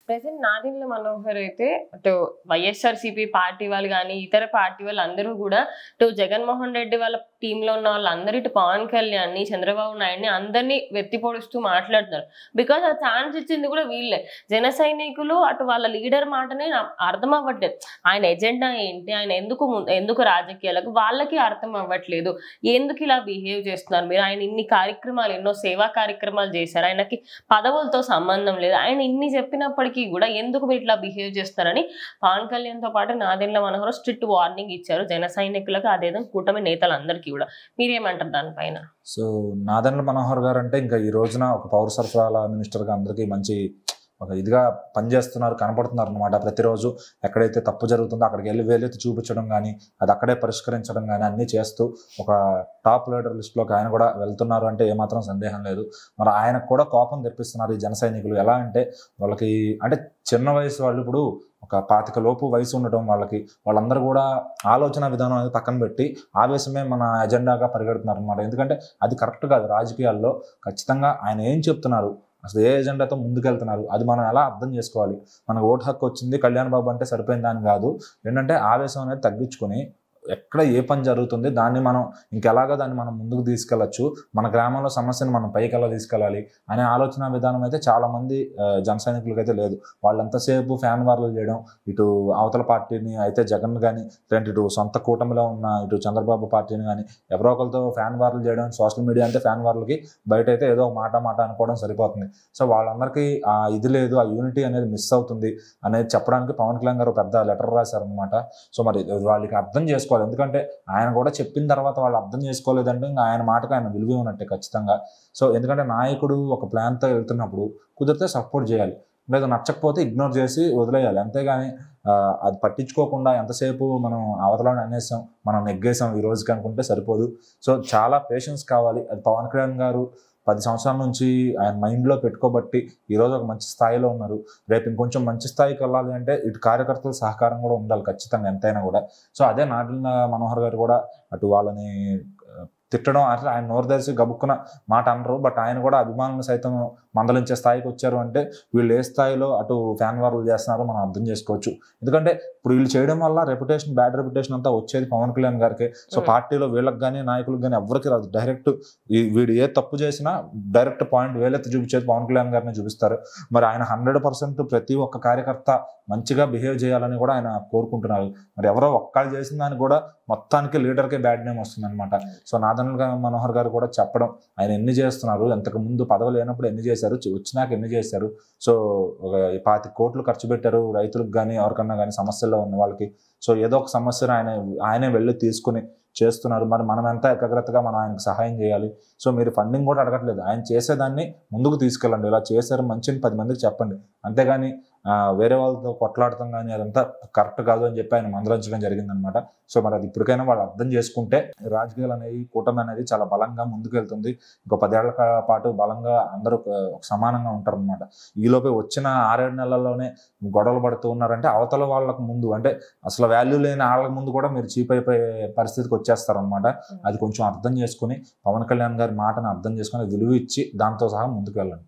Present Nadendla Manohar అయితే అటు YSRCP party వాళ్ళు కానీ ఇతర పార్టీ వాళ్ళు అందరూ కూడా ఇటు జగన్మోహన్ రెడ్డి వాళ్ళ టీంలో ఉన్న వాళ్ళందరూ ఇటు పవన్ కళ్యాణ్ని చంద్రబాబు నాయుడిని అందరినీ వెత్తి పొడుస్తూ మాట్లాడుతున్నారు. బికాజ్ ఆ ఛాన్స్ ఇచ్చింది కూడా వీళ్ళే. జన సైనికులు అటు వాళ్ళ లీడర్ మాటనే అర్థం అవ్వట్లేదు. ఆయన ఎజెండా ఏంటి, ఆయన ఎందుకు రాజకీయాలకు వాళ్ళకి అర్థం అవ్వట్లేదు. ఎందుకు ఇలా బిహేవ్ చేస్తున్నారు మీరు? ఆయన ఇన్ని కార్యక్రమాలు, ఎన్నో సేవా కార్యక్రమాలు చేశారు. ఆయనకి పదవులతో సంబంధం లేదు. ఆయన ఇన్ని చెప్పినప్పటికీ కూడా ఎందుకు మీరు ఇట్లా బిహేవ్ చేస్తారని పవన్ కళ్యాణ్ తో పాటు నాదెండ్ల మనోహర్ స్ట్రిక్ట్ వార్నింగ్ ఇచ్చారు జన సైనికులకు, అదేదో కూటమి నేతలందరికీ కూడా. మీరేమంటారు దానిపైన? సో నాదెండ్ల మనోహర్ గారు అంటే ఇంకా ఈ రోజున ఒక పౌర సరఫరాల మినిస్టర్గా అందరికీ మంచి ఒక ఇదిగా పనిచేస్తున్నారు, కనపడుతున్నారు అనమాట. ప్రతిరోజు ఎక్కడైతే తప్పు జరుగుతుందో అక్కడికి వెళ్ళి వేలెత్తి చూపించడం కానీ, అది అక్కడే పరిష్కరించడం కానీ అన్నీ చేస్తూ ఒక టాప్ లీడర్ లిస్టులోకి ఆయన కూడా వెళ్తున్నారు అంటే ఏమాత్రం సందేహం లేదు. మరి ఆయనకు కూడా కోపం తెప్పిస్తున్నారు ఈ జన సైనికులు. ఎలా అంటే వాళ్ళకి అంటే చిన్న వయసు వాళ్ళు, ఇప్పుడు ఒక 25 లోపు వయసు ఉండటం వాళ్ళందరూ కూడా ఆలోచన విధానం అనేది పక్కన పెట్టి ఆవేశమే మన ఎజెండాగా పరిగెడుతున్నారు అనమాట. ఎందుకంటే అది కరెక్ట్ కాదు. రాజకీయాల్లో ఖచ్చితంగా ఆయన ఏం చెప్తున్నారు, అసలు ఏ ఎజెండాతో ముందుకెళ్తున్నారు, అది మనం ఎలా అర్థం చేసుకోవాలి. మనకు ఓటు హక్కు వచ్చింది, కళ్యాణ్ బాబు అంటే సరిపోయిందని కాదు. ఏంటంటే ఆవేశం అనేది తగ్గించుకొని ఎక్కడ ఏ పని జరుగుతుంది దాన్ని మనం దాన్ని మనం ముందుకు తీసుకెళ్ళచ్చు, మన గ్రామంలో సమస్యను మనం పైకి ఎలా తీసుకెళ్ళాలి అనే ఆలోచన విధానం అయితే చాలామంది జన సైనికులకి అయితే లేదు. వాళ్ళంతసేపు ఫ్యాన్ వార్లు చేయడం, ఇటు అవతల పార్టీని అయితే జగన్ కానీ, ఇటు సొంత కూటమిలో ఉన్న ఇటు చంద్రబాబు పార్టీని కానీ ఎవరో ఒకరితో ఫ్యాన్ వార్లు చేయడం. సోషల్ మీడియా అంటే ఫ్యాన్ వార్లకి, బయట అయితే ఏదో మాట అనుకోవడం సరిపోతుంది. సో వాళ్ళందరికీ ఆ ఇది లేదు, ఆ యూనిటీ అనేది మిస్ అవుతుంది అనేది చెప్పడానికి పవన్ కళ్యాణ్ గారు పెద్ద లెటర్ రాశారనమాట. సో మరి వాళ్ళకి అర్థం చేసుకోవాలి. ఎందుకంటే ఆయన కూడా చెప్పిన తర్వాత వాళ్ళు అర్థం చేసుకోలేదంటే ఇంకా ఆయన మాటకు ఆయన విలువ ఉన్నట్టే ఖచ్చితంగా. సో ఎందుకంటే నాయకుడు ఒక ప్లాన్తో వెళ్తున్నప్పుడు కుదిరితే సపోర్ట్ చేయాలి, లేదా నచ్చకపోతే ఇగ్నోర్ చేసి వదిలేయాలి. అంతేగాని అది పట్టించుకోకుండా ఎంతసేపు మనం అవతలని అనేసాం, మనం నెగ్గేసాం ఈ రోజుకి అనుకుంటే సరిపోదు. సో చాలా పేషెన్స్ కావాలి. అది పవన్ కళ్యాణ్ గారు 10 సంవత్సరాల నుంచి ఆయన మైండ్లో పెట్టుకోబట్టి ఈరోజు ఒక మంచి స్థాయిలో ఉన్నారు. రేపు ఇంకొంచెం మంచి స్థాయికి వెళ్ళాలి అంటే ఇటు కార్యకర్తల సహకారం కూడా ఉండాలి ఖచ్చితంగా ఎంతైనా కూడా. సో అదే నాదెండ్ల మనోహర్ గారు కూడా అటు వాళ్ళని తిట్టడం అట్లా ఆయన నోరు తెరిచి గబుక్కున మాట అనరు. బట్ ఆయన కూడా అభిమానులు సైతం మందలించే స్థాయికి వచ్చారు అంటే వీళ్ళు ఏ స్థాయిలో అటు ఫ్యాన్ వార్లు చేస్తున్నారో మనం అర్థం చేసుకోవచ్చు. ఎందుకంటే ఇప్పుడు వీళ్ళు చేయడం వల్ల బ్యాడ్ రెప్యుటేషన్ అంతా వచ్చేది పవన్ కళ్యాణ్ గారికి. సో పార్టీలో వీళ్ళకి కానీ నాయకులకు కానీ ఎవరికి రాదు. డైరెక్ట్ వీడు ఏ తప్పు చేసినా డైరెక్ట్ పాయింట్ వేలెత్తి చూపించేది పవన్ కళ్యాణ్ గారిని చూపిస్తారు. మరి ఆయన 100% ప్రతి ఒక్క కార్యకర్త మంచిగా బిహేవ్ చేయాలని కూడా ఆయన కోరుకుంటున్నారు. మరి ఎవరో ఒక్కళ్ళు చేసిన దానికి కూడా మొత్తానికి లీడర్కే బ్యాడ్ నేమ్ వస్తుంది అనమాట. సో నాదెండ్ల మనోహర్ గారు కూడా చెప్పడం, ఆయన ఎన్ని చేస్తున్నారు, ఇంతకు ముందు పదవి లేనప్పుడు ఎన్ని చేశారు, వచ్చినాక ఎన్ని చేశారు. సో 25 కోట్లు ఖర్చు పెట్టారు రైతులకు కానీ ఎవరికన్నా కానీ సమస్యల్లో ఉన్న వాళ్ళకి. సో ఏదో ఒక సమస్యను ఆయనే వెళ్ళి తీసుకుని చేస్తున్నారు. మరి మనం ఎంత ఏకాగ్రతగా మనం ఆయనకు సహాయం చేయాలి. సో మీరు ఫండింగ్ కూడా అడగట్లేదు, ఆయన చేసేదాన్ని ముందుకు తీసుకెళ్ళండి. ఇలా చేశారు మంచిని 10 మందికి చెప్పండి. అంతేగాని వేరే వాళ్ళతో కొట్లాడటం కానీ అదంతా కరెక్ట్ కాదు అని చెప్పి ఆయన మందలించడం జరిగిందనమాట. సో మరి అది ఇప్పటికైనా వాళ్ళు అర్థం చేసుకుంటే రాజకీయాలు అనేవి, కూటమి అనేది చాలా బలంగా ముందుకెళ్తుంది. ఇంకో 10 ఏళ్ల పాటు బలంగా అందరూ సమానంగా ఉంటారు అనమాట. ఈలోపే వచ్చిన 6-7 నెలల్లోనే గొడవలు పడుతూ ఉన్నారంటే అవతల వాళ్ళకు ముందు అంటే అసలు వాల్యూ లేని వాళ్ళకి ముందు కూడా మీరు చీప్ అయిపోయే పరిస్థితికి వచ్చేస్తారనమాట. అది కొంచెం అర్థం చేసుకుని పవన్ కళ్యాణ్ గారి మాటను అర్థం చేసుకుని విలువ ఇచ్చి దాంతో సహా ముందుకు వెళ్ళండి.